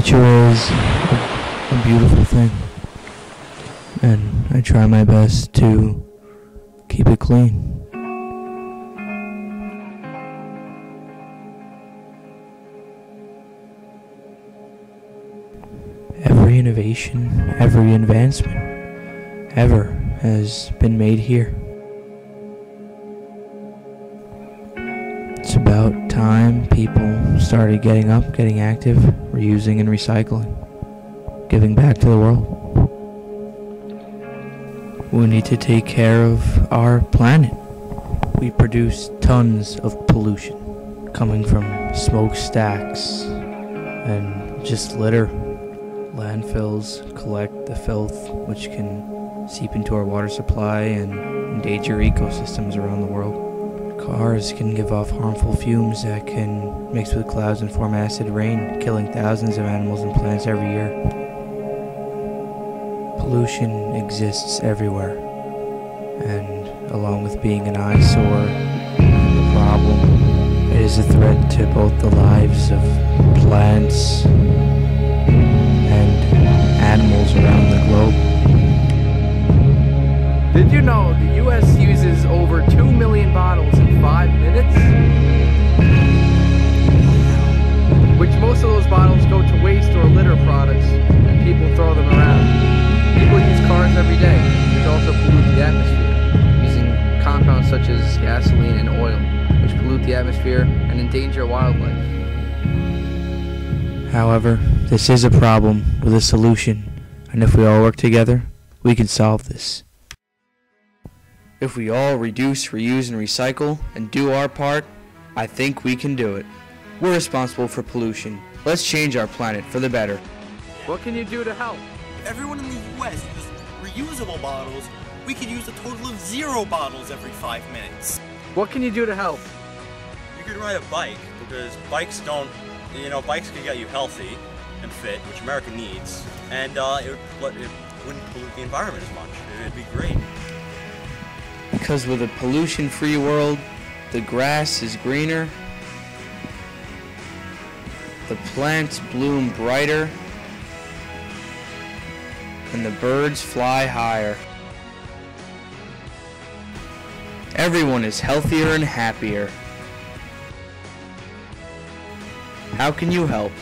Nature is a beautiful thing, and I try my best to keep it clean. Every innovation, every advancement ever has been made here. It's about time people started getting up, getting active, reusing and recycling, giving back to the world. We need to take care of our planet. We produce tons of pollution coming from smokestacks and just litter. Landfills collect the filth, which can seep into our water supply and endanger ecosystems around the world. Cars can give off harmful fumes that can mix with clouds and form acid rain, killing thousands of animals and plants every year. Pollution exists everywhere, and along with being an eyesore, a problem, it is a threat to both the lives of plants and animals around the globe. Did you know the U.S. uses over 2 million bottles in 5 minutes? Which most of those bottles go to waste or litter products, and people throw them around. People use cars every day, which also pollute the atmosphere, using compounds such as gasoline and oil, which pollute the atmosphere and endanger wildlife. However, this is a problem with a solution, and if we all work together, we can solve this. If we all reduce, reuse, and recycle, and do our part, I think we can do it. We're responsible for pollution. Let's change our planet for the better. What can you do to help? If everyone in the U.S. used reusable bottles, we could use a total of 0 bottles every 5 minutes. What can you do to help? You could ride a bike, because bikes don't, bikes can get you healthy and fit, which America needs, and it wouldn't pollute the environment as much. It'd be great. Because with a pollution-free world, the grass is greener, the plants bloom brighter, and the birds fly higher. Everyone is healthier and happier. How can you help?